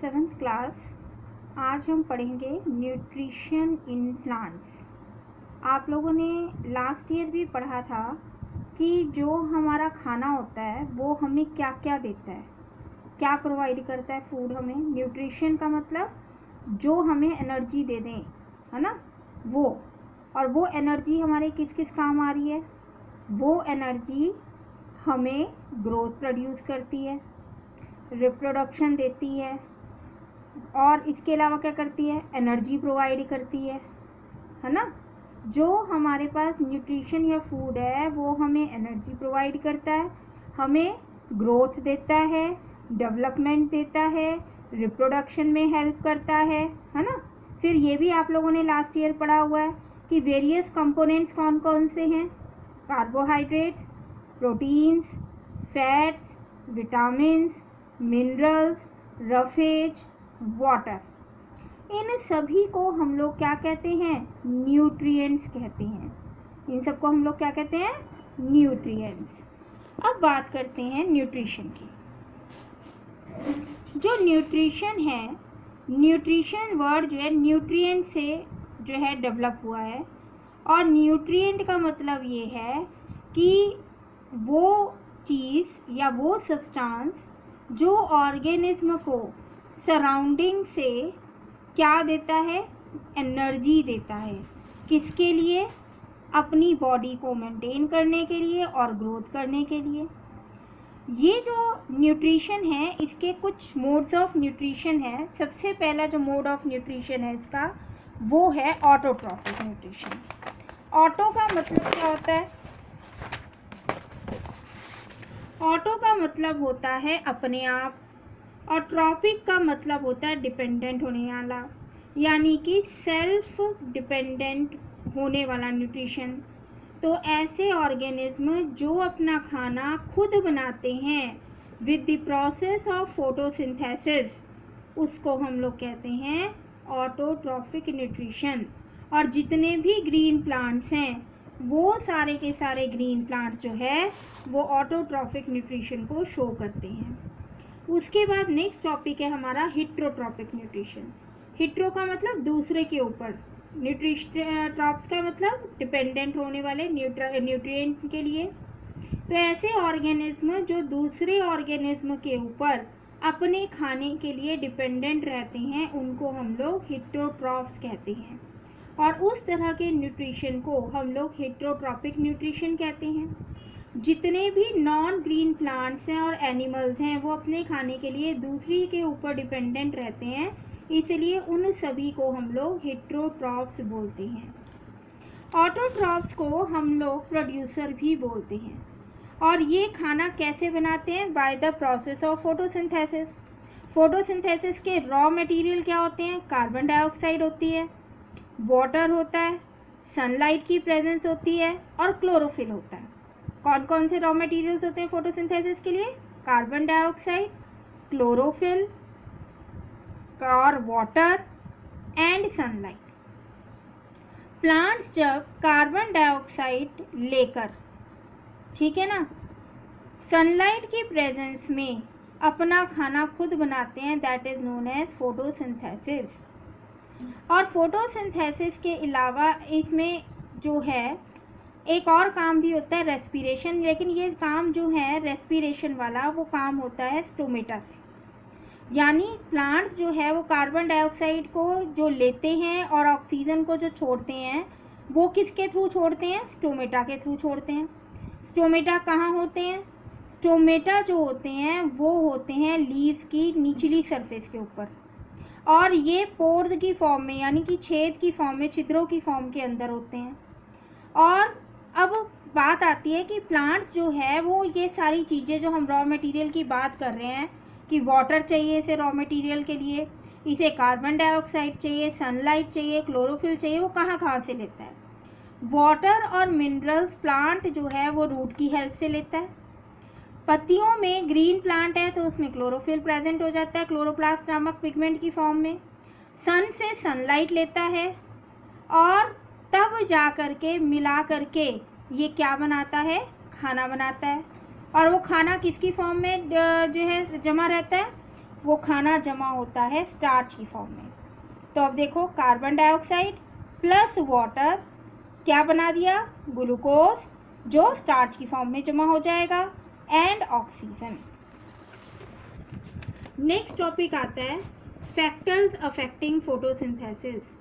7th class. आज हम पढ़ेंगे न्यूट्रिशन इन प्लांट्स। आप लोगों ने लास्ट ईयर भी पढ़ा था कि जो हमारा खाना होता है वो हमें क्या क्या देता है, क्या प्रोवाइड करता है फूड हमें। न्यूट्रिशन का मतलब जो हमें एनर्जी दे दें, है ना, वो। और वो एनर्जी हमारे किस किस काम आ रही है। वो एनर्जी हमें ग्रोथ प्रोड्यूस करती है, रिप्रोडक्शन देती है, और इसके अलावा क्या करती है, एनर्जी प्रोवाइड करती है ना। जो हमारे पास न्यूट्रिशन या फूड है वो हमें एनर्जी प्रोवाइड करता है, हमें ग्रोथ देता है, डेवलपमेंट देता है, रिप्रोडक्शन में हेल्प करता है ना। फिर ये भी आप लोगों ने लास्ट ईयर पढ़ा हुआ है कि वेरियस कंपोनेंट्स कौन कौन से हैं। Carbohydrates, proteins, fats, vitamins, minerals, roughage, water. इन सभी को हम लोग क्या कहते हैं, न्यूट्रिएंट्स कहते हैं। इन सबको हम लोग क्या कहते हैं, न्यूट्रिएंट्स। अब बात करते हैं न्यूट्रिशन की। जो न्यूट्रिशन है, न्यूट्रिशन वर्ड जो है न्यूट्रिएंट से जो है डेवलप हुआ है। और न्यूट्रिएंट का मतलब ये है कि वो चीज़ या वो सब्सटेंस जो ऑर्गेनिज्म को सराउंडिंग से क्या देता है, एनर्जी देता है। किसके लिए, अपनी बॉडी को मेंटेन करने के लिए और ग्रोथ करने के लिए। ये जो न्यूट्रिशन है इसके कुछ मोड्स ऑफ न्यूट्रिशन है। सबसे पहला जो मोड ऑफ न्यूट्रिशन है इसका वो है ऑटोट्रॉफिक न्यूट्रिशन। ऑटो का मतलब क्या होता है, ऑटो का मतलब होता है अपने आप, और ट्रॉपिक का मतलब होता है डिपेंडेंट होने वाला, यानी कि सेल्फ डिपेंडेंट होने वाला न्यूट्रिशन। तो ऐसे ऑर्गेनिज्म जो अपना खाना खुद बनाते हैं with the process of photosynthesis, उसको हम लोग कहते हैं ऑटोट्रॉफिक न्यूट्रिशन। और जितने भी ग्रीन प्लांट्स हैं वो सारे के सारे ग्रीन प्लांट्स जो है वो ऑटोट्रॉफिक न्यूट्रिशन को शो करते हैं। उसके बाद नेक्स्ट टॉपिक है हमारा हिट्रोट्रॉपिक न्यूट्रिशन। हिट्रो का मतलब दूसरे के ऊपर, ट्रॉप्स का मतलब डिपेंडेंट होने वाले न्यूट्रिएंट के लिए। तो ऐसे ऑर्गेनिज्म जो दूसरे ऑर्गेनिज्म के ऊपर अपने खाने के लिए डिपेंडेंट रहते हैं उनको हम लोग हिट्रोट्रॉप्स कहते हैं। और उस तरह के न्यूट्रिशन को हम लोग हिट्रोट्रॉपिक न्यूट्रिशन कहते हैं। जितने भी नॉन ग्रीन प्लांट्स हैं और एनिमल्स हैं वो अपने खाने के लिए दूसरी के ऊपर डिपेंडेंट रहते हैं, इसलिए उन सभी को हम लोग हिट्रोट्रॉप्स बोलते हैं। ऑटोट्रॉप्स को हम लोग प्रोड्यूसर भी बोलते हैं। और ये खाना कैसे बनाते हैं, by the process of photosynthesis. Photosynthesis के रॉ मटेरियल क्या होते हैं, कार्बन डाइऑक्साइड होती है, वाटर होता है, सनलाइट की प्रेजेंस होती है, और क्लोरोफिल होता है। कौन कौन से रॉ मटेरियल्स होते हैं फोटोसिंथेसिस के लिए, कार्बन डाइऑक्साइड, क्लोरोफिल और वाटर एंड सनलाइट। प्लांट्स जब कार्बन डाइऑक्साइड लेकर, ठीक है ना, सनलाइट की प्रेजेंस में अपना खाना खुद बनाते हैं, that is known as photosynthesis. और फोटोसिंथेसिस के अलावा इसमें जो है एक और काम भी होता है, रेस्पिरेशन। लेकिन ये काम जो है रेस्पिरेशन वाला वो काम होता है स्टोमेटा से। यानी प्लांट्स जो है वो कार्बन डाइऑक्साइड को जो लेते हैं और ऑक्सीजन को जो छोड़ते हैं वो किसके थ्रू छोड़ते हैं, स्टोमेटा के थ्रू छोड़ते हैं। स्टोमेटा कहाँ होते हैं, स्टोमेटा जो होते हैं वो होते हैं लीव्स की निचली सरफेस के ऊपर, और ये पोर्स की फॉर्म में, यानी कि छेद की फॉर्म में, छिद्रों की फॉर्म के अंदर होते हैं। और अब बात आती है कि प्लांट्स जो है वो ये सारी चीज़ें जो हम रॉ मटेरियल की बात कर रहे हैं कि वाटर चाहिए इसे रॉ मटेरियल के लिए, इसे कार्बन डाइऑक्साइड चाहिए, सनलाइट चाहिए, क्लोरोफिल चाहिए, वो कहाँ कहाँ से लेता है। वाटर और मिनरल्स प्लांट जो है वो रूट की हेल्प से लेता है। पत्तियों में ग्रीन प्लांट है तो उसमें क्लोरोफिल प्रेजेंट हो जाता है क्लोरोप्लास्ट नामक पिगमेंट की फॉर्म में। सन से सनलाइट लेता है और तब जा कर के मिला करके ये क्या बनाता है, खाना बनाता है। और वो खाना किसकी फॉर्म में जो है जमा रहता है, वो खाना जमा होता है स्टार्च की फॉर्म में। तो अब देखो, कार्बन डाइऑक्साइड प्लस वाटर क्या बना दिया, ग्लूकोज, जो स्टार्च की फॉर्म में जमा हो जाएगा, एंड ऑक्सीजन। नेक्स्ट टॉपिक आता है फैक्टर्स अफेक्टिंग फोटोसिंथेसिस।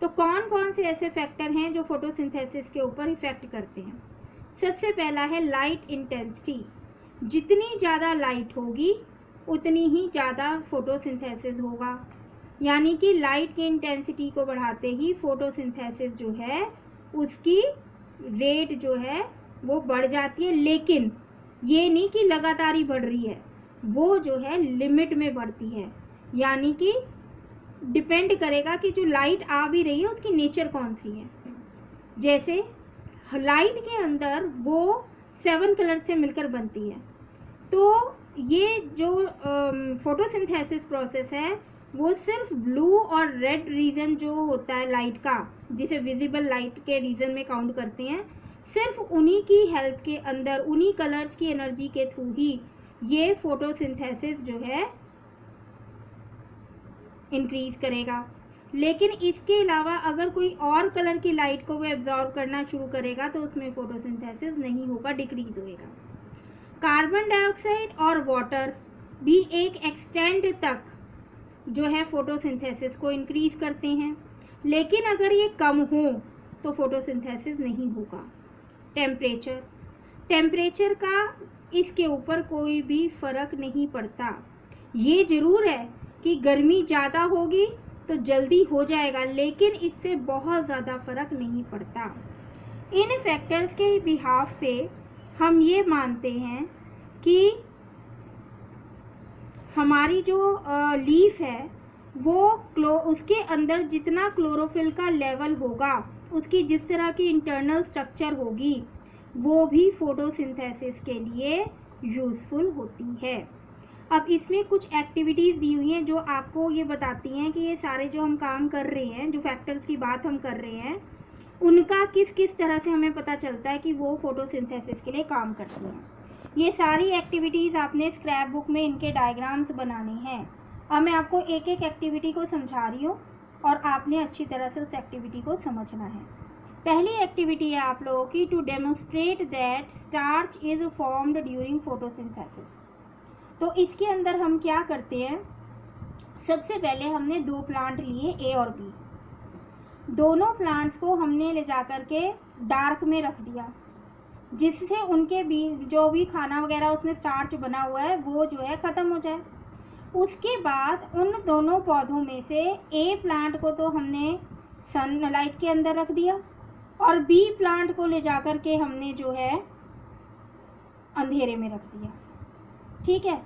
तो कौन कौन से ऐसे फैक्टर हैं जो फोटोसिंथेसिस के ऊपर इफेक्ट करते हैं। सबसे पहला है लाइट इंटेंसिटी। जितनी ज़्यादा लाइट होगी उतनी ही ज़्यादा फोटोसिंथेसिस होगा, यानी कि लाइट की इंटेंसिटी को बढ़ाते ही फोटोसिंथेसिस जो है उसकी रेट जो है वो बढ़ जाती है, लेकिन ये नहीं कि लगातार ही बढ़ रही है, वो जो है लिमिट में बढ़ती है। यानी कि डिपेंड करेगा कि जो लाइट आ भी रही है उसकी नेचर कौन सी है। जैसे लाइट के अंदर वो 7 कलर से मिलकर बनती है, तो ये जो फोटोसिंथेसिस प्रोसेस है वो सिर्फ ब्लू और रेड रीजन जो होता है लाइट का, जिसे विजिबल लाइट के रीजन में काउंट करते हैं, सिर्फ उन्हीं की हेल्प के अंदर, उन्हीं कलर्स की एनर्जी के थ्रू ही ये फोटोसिंथेसिस जो है इंक्रीज करेगा। लेकिन इसके अलावा अगर कोई और कलर की लाइट को वो एब्जॉर्ब करना शुरू करेगा तो उसमें फोटोसिंथेसिस नहीं होगा, डिक्रीज होएगा। कार्बन डाइऑक्साइड और वाटर भी एक एक्सटेंट तक जो है फोटोसिंथेसिस को इंक्रीज करते हैं, लेकिन अगर ये कम हो तो फोटोसिंथेसिस नहीं होगा। टेम्परेचर का इसके ऊपर कोई भी फर्क नहीं पड़ता। ये जरूर है कि गर्मी ज़्यादा होगी तो जल्दी हो जाएगा, लेकिन इससे बहुत ज़्यादा फर्क नहीं पड़ता। इन फैक्टर्स के बिहाफ पे हम ये मानते हैं कि हमारी जो लीफ है वो उसके अंदर जितना क्लोरोफिल का लेवल होगा, उसकी जिस तरह की इंटरनल स्ट्रक्चर होगी, वो भी फोटोसिंथेसिस के लिए यूज़फुल होती है। अब इसमें कुछ एक्टिविटीज़ दी हुई हैं जो आपको ये बताती हैं कि ये सारे जो हम काम कर रहे हैं, जो फैक्टर्स की बात हम कर रहे हैं, उनका किस किस तरह से हमें पता चलता है कि वो फोटोसिंथेसिस के लिए काम करती हैं। ये सारी एक्टिविटीज़ आपने स्क्रैप बुक में इनके डायग्राम्स बनाने हैं। अब मैं आपको एक एक एक्टिविटी को समझा रही हूँ और आपने अच्छी तरह से उस एक्टिविटी को समझना है। पहली एक्टिविटी है आप लोगों की, to demonstrate that starch is formed during photosynthesis. तो इसके अंदर हम क्या करते हैं, सबसे पहले हमने 2 प्लांट लिए, ए और बी। दोनों प्लांट्स को हमने ले जा कर के डार्क में रख दिया, जिससे उनके जो भी खाना वगैरह उसमें स्टार्च बना हुआ है वो जो है ख़त्म हो जाए। उसके बाद उन दोनों पौधों में से ए प्लांट को तो हमने सनलाइट के अंदर रख दिया और बी प्लांट को ले जा कर के हमने जो है अंधेरे में रख दिया। ठीक है,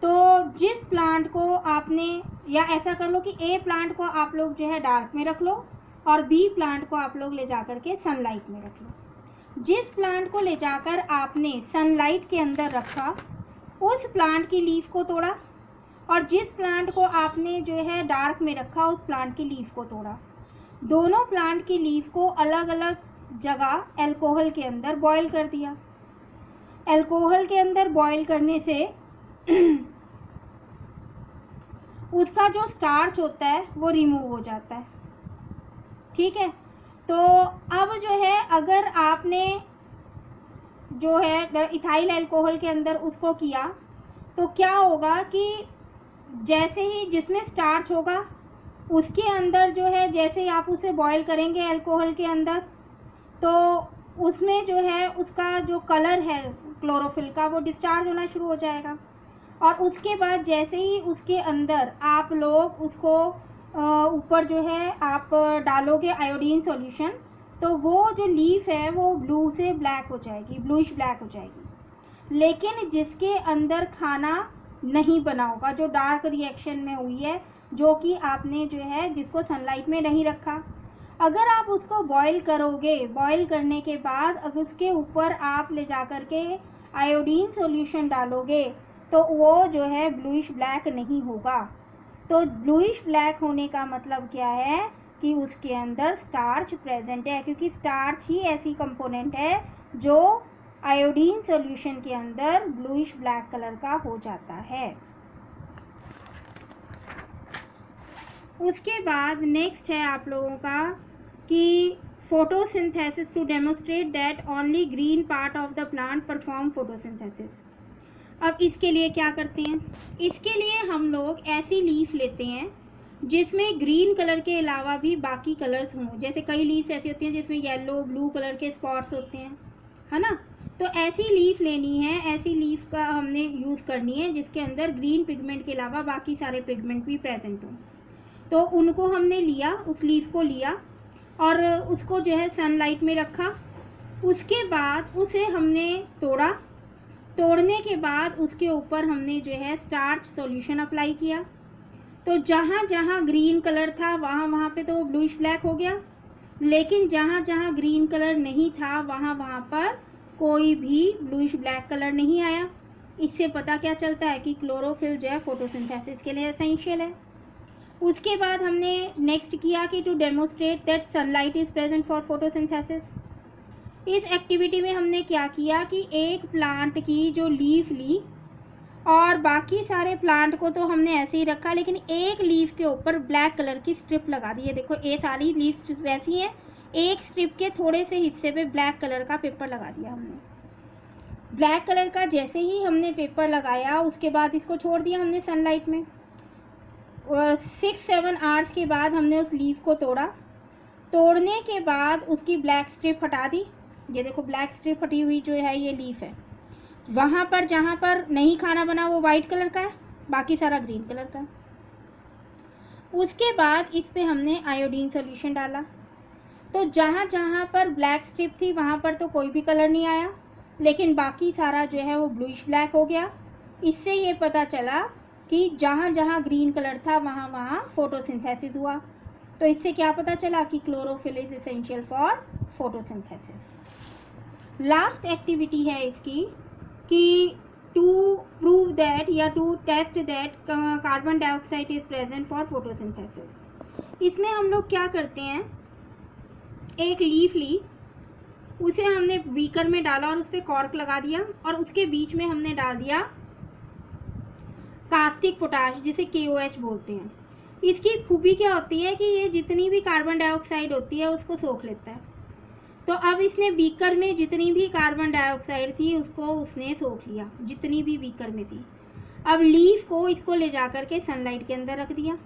तो जिस प्लांट को आपने, या ऐसा कर लो कि ए प्लांट को आप लोग जो है डार्क में रख लो और बी प्लांट को आप लोग ले जा कर के सनलाइट में रख लो। जिस प्लांट को ले जाकर आपने सनलाइट के अंदर रखा उस प्लांट की लीफ को तोड़ा, और जिस प्लांट को आपने जो है डार्क में रखा उस प्लांट की लीफ को तोड़ा। दोनों प्लांट की लीफ को अलग अलग जगह अल्कोहल के अंदर बॉईल कर दिया। अल्कोहल के अंदर बॉईल करने से उसका जो स्टार्च होता है वो रिमूव हो जाता है। ठीक है, तो अब जो है अगर आपने जो है इथाइल अल्कोहल के अंदर उसको किया तो क्या होगा कि जैसे ही जिसमें स्टार्च होगा उसके अंदर जो है, जैसे ही आप उसे बॉईल करेंगे अल्कोहल के अंदर, तो उसमें जो है उसका जो कलर है क्लोरोफिल का वो डिस्चार्ज होना शुरू हो जाएगा। और उसके बाद जैसे ही उसके अंदर आप लोग उसको ऊपर जो है आप डालोगे आयोडीन सॉल्यूशन, तो वो जो लीफ है वो ब्लू से ब्लैक हो जाएगी, ब्लूइश ब्लैक हो जाएगी। लेकिन जिसके अंदर खाना नहीं बना होगा, जो डार्क रिएक्शन में हुई है, जो कि आपने जो है जिसको सनलाइट में नहीं रखा, अगर आप उसको बॉईल करोगे, बॉईल करने के बाद अगर उसके ऊपर आप ले जा कर के आयोडीन सॉल्यूशन डालोगे तो वो जो है ब्लूइश ब्लैक नहीं होगा। तो ब्लूइश ब्लैक होने का मतलब क्या है कि उसके अंदर स्टार्च प्रेजेंट है, क्योंकि स्टार्च ही ऐसी कंपोनेंट है जो आयोडीन सॉल्यूशन के अंदर ब्लूइश ब्लैक कलर का हो जाता है। उसके बाद नेक्स्ट है आप लोगों का कि photosynthesis to demonstrate that only green part of the plant perform photosynthesis. अब इसके लिए क्या करते हैं, इसके लिए हम लोग ऐसी लीफ लेते हैं जिसमें ग्रीन कलर के अलावा भी बाकी कलर्स हों। जैसे कई लीव्स ऐसी होती हैं जिसमें येलो ब्लू कलर के स्पॉट्स होते हैं, है ना। तो ऐसी लीफ लेनी है, ऐसी लीफ का हमने यूज़ करनी है जिसके अंदर ग्रीन पिगमेंट के अलावा बाकी सारे पिगमेंट भी प्रेजेंट हों। तो उनको हमने लिया, उस लीफ को लिया और उसको जो है सनलाइट में रखा। उसके बाद उसे हमने तोड़ा, तोड़ने के बाद उसके ऊपर हमने जो है स्टार्च सॉल्यूशन अप्लाई किया। तो जहाँ जहाँ ग्रीन कलर था वहाँ वहाँ पे तो ब्लूइश ब्लैक हो गया, लेकिन जहाँ जहाँ ग्रीन कलर नहीं था वहाँ वहाँ पर कोई भी ब्लूइश ब्लैक कलर नहीं आया। इससे पता क्या चलता है कि क्लोरोफिल जो है फोटोसिंथेसिस के लिए एसेंशियल है। उसके बाद हमने नेक्स्ट किया कि to demonstrate that sunlight is present for photosynthesis. इस एक्टिविटी में हमने क्या किया कि एक प्लांट की जो लीफ ली और बाकी सारे प्लांट को तो हमने ऐसे ही रखा, लेकिन एक लीफ के ऊपर ब्लैक कलर की स्ट्रिप लगा दी है। देखो ये सारी लीफ वैसी हैं, एक स्ट्रिप के थोड़े से हिस्से पे ब्लैक कलर का पेपर लगा दिया हमने। ब्लैक कलर का जैसे ही हमने पेपर लगाया उसके बाद इसको छोड़ दिया हमने सनलाइट में। 6-7 आवर्स के बाद हमने उस लीफ को तोड़ा। तोड़ने के बाद उसकी ब्लैक स्ट्रिप हटा दी। ये देखो ब्लैक स्ट्रिप हटी हुई जो है ये लीफ है। वहाँ पर जहाँ पर नहीं खाना बना वो वाइट कलर का है, बाकी सारा ग्रीन कलर का। उसके बाद इस पे हमने आयोडीन सॉल्यूशन डाला। तो जहाँ जहाँ पर ब्लैक स्ट्रिप थी वहाँ पर तो कोई भी कलर नहीं आया, लेकिन बाकी सारा जो है वो ब्लूइश ब्लैक हो गया। इससे ये पता चला कि जहाँ जहाँ ग्रीन कलर था वहाँ वहाँ फोटोसिंथेसिस हुआ। तो इससे क्या पता चला कि chlorophyll is essential for photosynthesis. Last activity है इसकी कि टू प्रूव दैट या to test that carbon dioxide is present for photosynthesis. इसमें हम लोग क्या करते हैं, एक लीफ ली, उसे हमने बीकर में डाला और उस पर कॉर्क लगा दिया और उसके बीच में हमने डाल दिया कास्टिक पोटाश, जिसे KOH बोलते हैं। इसकी खूबी क्या होती है कि ये जितनी भी कार्बन डाइऑक्साइड होती है उसको सोख लेता है। तो अब इसने बीकर में जितनी भी कार्बन डाइऑक्साइड थी उसको उसने सोख लिया, जितनी भी बीकर में थी। अब लीफ को इसको ले जा कर के सनलाइट के अंदर रख दिया।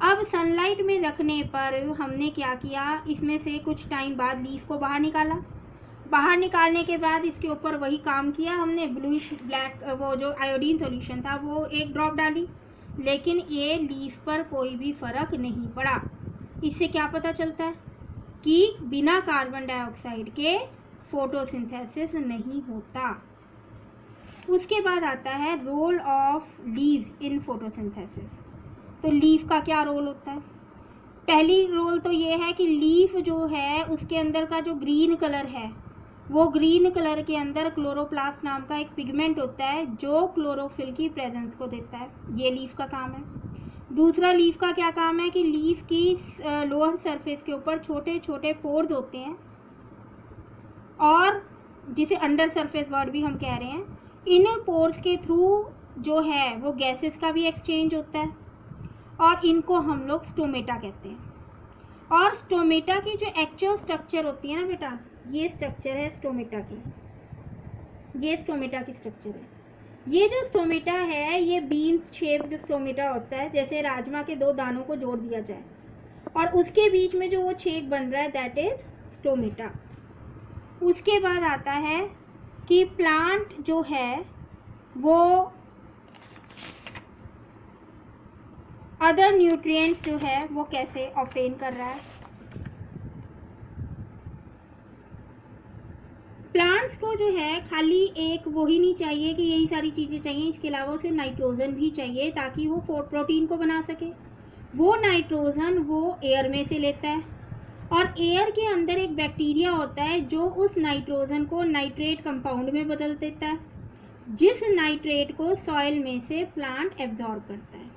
अब सनलाइट में रखने पर हमने क्या किया, इसमें से कुछ टाइम बाद लीफ को बाहर निकाला। बाहर निकालने के बाद इसके ऊपर वही काम किया हमने, ब्लूइश ब्लैक वो जो आयोडीन सॉल्यूशन था वो एक ड्रॉप डाली, लेकिन ये लीफ पर कोई भी फर्क नहीं पड़ा। इससे क्या पता चलता है कि बिना कार्बन डाइऑक्साइड के फोटोसिंथेसिस नहीं होता। उसके बाद आता है role of leaves in photosynthesis. तो लीफ का क्या रोल होता है? पहली रोल तो ये है कि लीफ जो है उसके अंदर का जो ग्रीन कलर है वो ग्रीन कलर के अंदर क्लोरोप्लास्ट नाम का एक पिगमेंट होता है जो क्लोरोफिल की प्रेजेंस को देता है। ये लीफ का काम है। दूसरा लीफ का क्या काम है कि लीफ की लोअर सरफेस के ऊपर छोटे छोटे पोर्स होते हैं और जिसे अंडर सरफेस वर्ड भी हम कह रहे हैं। इन पोर्स के थ्रू जो है वो गैसेस का भी एक्सचेंज होता है और इनको हम लोग स्टोमेटा कहते हैं। और स्टोमेटा की जो एक्चुअल स्ट्रक्चर होती है ना बेटा, ये स्ट्रक्चर है स्टोमेटा की, ये स्टोमेटा की स्ट्रक्चर है। ये जो स्टोमेटा है ये बीन्स शेप्ड स्टोमेटा होता है, जैसे राजमा के 2 दानों को जोड़ दिया जाए और उसके बीच में जो वो छेद बन रहा है दैट इज स्टोमेटा। उसके बाद आता है कि प्लांट जो है वो अदर न्यूट्रिएंट्स जो है वो कैसे ऑब्टेन कर रहा है। प्लांट्स को जो है खाली एक वो ही नहीं चाहिए कि यही सारी चीज़ें चाहिए, इसके अलावा उसे नाइट्रोजन भी चाहिए ताकि वो प्रोटीन को बना सके। वो नाइट्रोजन वो एयर में से लेता है और एयर के अंदर एक बैक्टीरिया होता है जो उस नाइट्रोजन को नाइट्रेट कंपाउंड में बदल देता है, जिस नाइट्रेट को सॉइल में से प्लांट एब्जॉर्ब करता है।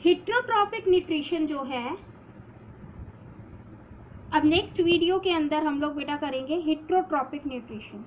हेट्रोट्रॉपिक न्यूट्रिशन जो है, अब नेक्स्ट वीडियो के अंदर हम लोग बेटा करेंगे हेट्रोट्रॉपिक न्यूट्रिशन।